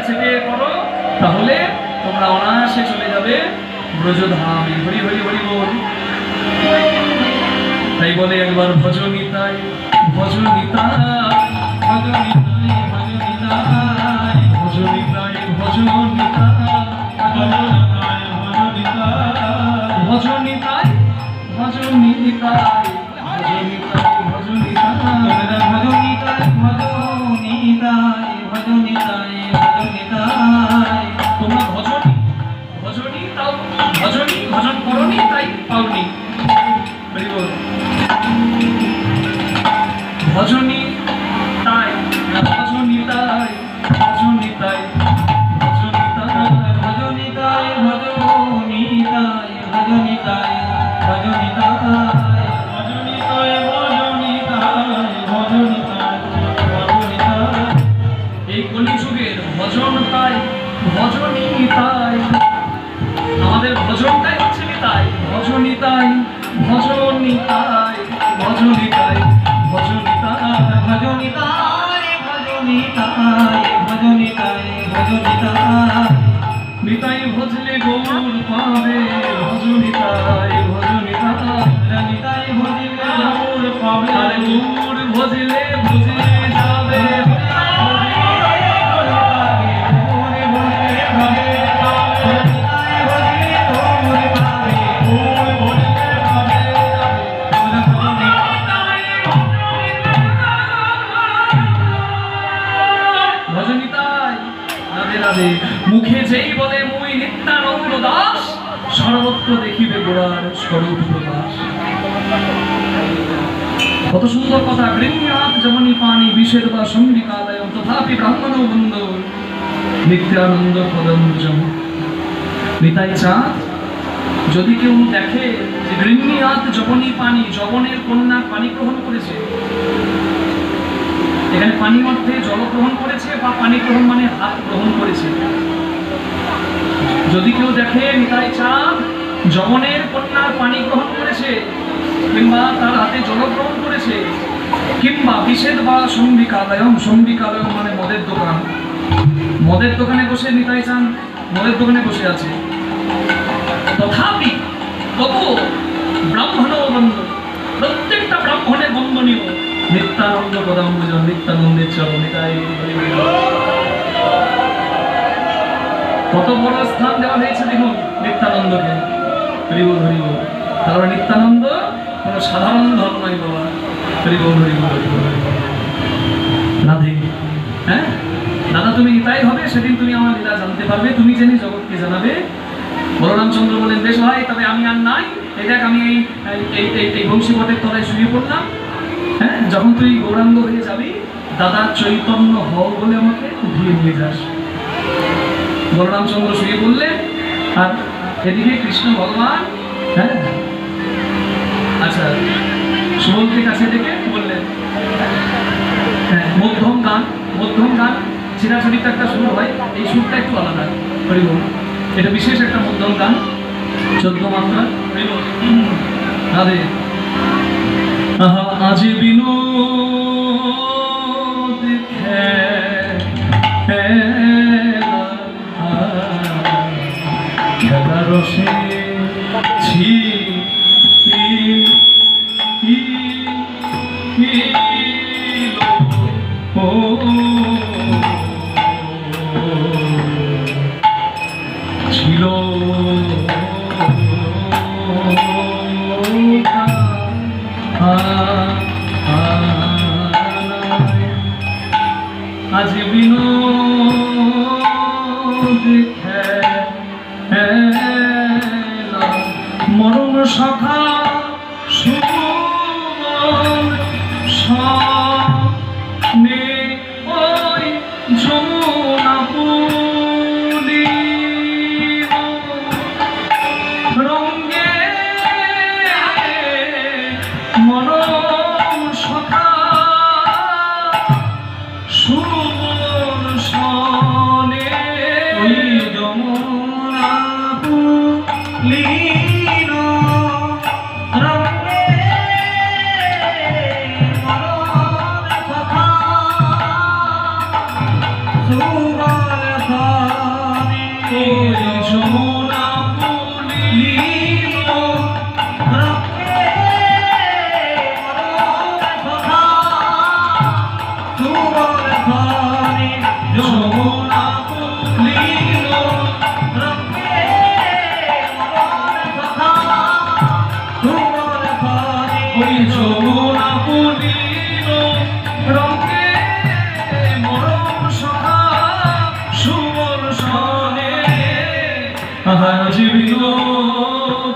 থেকে করো, তাহলে তোমরা অনায়াসে চলে যাবে ব্রজধামে। হরি হরি হরি বল। তাই বলে একবার ভজনিতাই ভজনিতাই ভজনিতাই ভজনিতাই ভজনিতাই ভজনিতাই ভজনিতাই ভজনিতাই তোমরা ভজনী ভজনী তাও ভজনী ভজন করনি তাই পাওনি। ভজনী তাই ভজনী তাই ভজনী তাই ভজনী তাই ভজনী তাই ভজনী তাই ভজনী তাই ভজনী তাই ভজনী তাই ভজনী তাই ভজনী তাই ভজনী তাই। এই কলিযুগের ভজন তাই ভজনী তাই, আমাদের ভজনটাই হচ্ছে নিতাই। ভজনী তাই ভজনী তাই ভজনী তাই ভজনী তাই ভজনী তাই ভজনী তাই ভজনী তাই ভজনী তাই। নিতাই ভজলে গৌর পাবে ভজনী তাই ভজনী তাই। নিতাই ভজলে গৌর পাবে, আরে গৌর ভজলে ভজে যাবে। মুখে যেই বলে মুই নিত্যানন্দ দাস, সর্বত্র দেখিবে গোড়ার স্বরূপ প্রকাশ। কত সুন্দর কথা। গৃহ্যাত যেমনি পানি বিষের বা সঙ্গিকালয় তথাপি ব্রাহ্মণ বন্ধ নিত্যানন্দ পদঞ্জম। নিতাই চাঁদ যদি কেউ দেখে যে গৃহ্যাত যবনী পানি, যবনের কন্যা পানি গ্রহণ করেছে, এখানে পানি মধ্যে জল গ্রহণ করেছে বা পানি গ্রহণ মানে হাত গ্রহণ করেছে, যদি কেউ দেখে নিতাই চাঁদ যবনের কন্যার পানি গ্রহণ করেছে কিংবা তার হাতে জল গ্রহণ করেছে, কিংবা বিষেদ বা সঙ্গিকালয়ম, সঙ্গিকালয়ম মানে মদের দোকান, মদের দোকানে বসে নিতাই চাঁদ মদের দোকানে বসে আছে, তথাপি তবুও ব্রাহ্মণ বন্ধ, প্রত্যেকটা ব্রাহ্মণের বন্ধনীয় নিত্যানন্দ পদাম্বুজন, নিত্যানন্দের চরণ। কত বড় স্থান দেওয়া হয়েছে দেখুন নিত্যানন্দকে। হরিবল হরিবল। তারপরে নিত্যানন্দ কোনো সাধারণ ধর্ম নয় বাবা। হরিবল হরিবল হরিবল। রাধে, হ্যাঁ দাদা তুমি নিতাই হবে, সেদিন তুমি আমার লীলা জানতে পারবে, তুমি জেনে জগৎকে জানাবে। বলরামচন্দ্র বলেন বেশ ভাই, তবে আমি আর নাই, এই দেখ আমি এই বংশীবটের তলায় শুয়ে পড়লাম। হ্যাঁ, যখন তুই গৌরাঙ্গ হয়ে যাবি দাদা চৈতন্য হও বলে আমাকে ধুয়ে নিয়ে যাস। বলরামচন্দ্র শুয়ে বললেন, আর এদিকে কৃষ্ণ ভগবান হ্যাঁ আচ্ছা সুবলকে কাছে ডেকে বললেন, হ্যাঁ মধ্যম গান, মধ্যম গান চিরাচরিত একটা সুর হয়, এই সুরটা একটু আলাদা। হরিবল, এটা বিশেষ একটা মধ্যম গান, 14 মাত্রা। হরিবল রাধে। আজ বিনোদ খেলা রসে ছি ও ছিল আজ বিনোদ খেলা মরণ সখা সুমন সামনে ওই যমুনা পুলি রঙ্গে মরণ সখা সুমন সনে ওই যমুনা পুলি সুবল যমুনা পুলিল রক্তে কথা তোমার ধরে যমুনা পুলিল রক্তে কথা তোমার ধরে ওই যমুনা পুলিল রক্তে মরণ সখা সুমন সনে হাজিল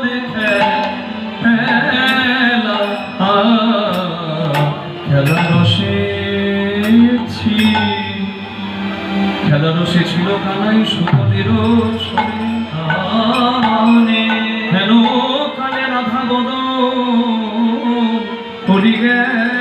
দেখে খেলা খেলা রসেছি খেলা রসে ছিল কানাই সুপদের সনে হেন কালে রাধা বদন পড়ি গেল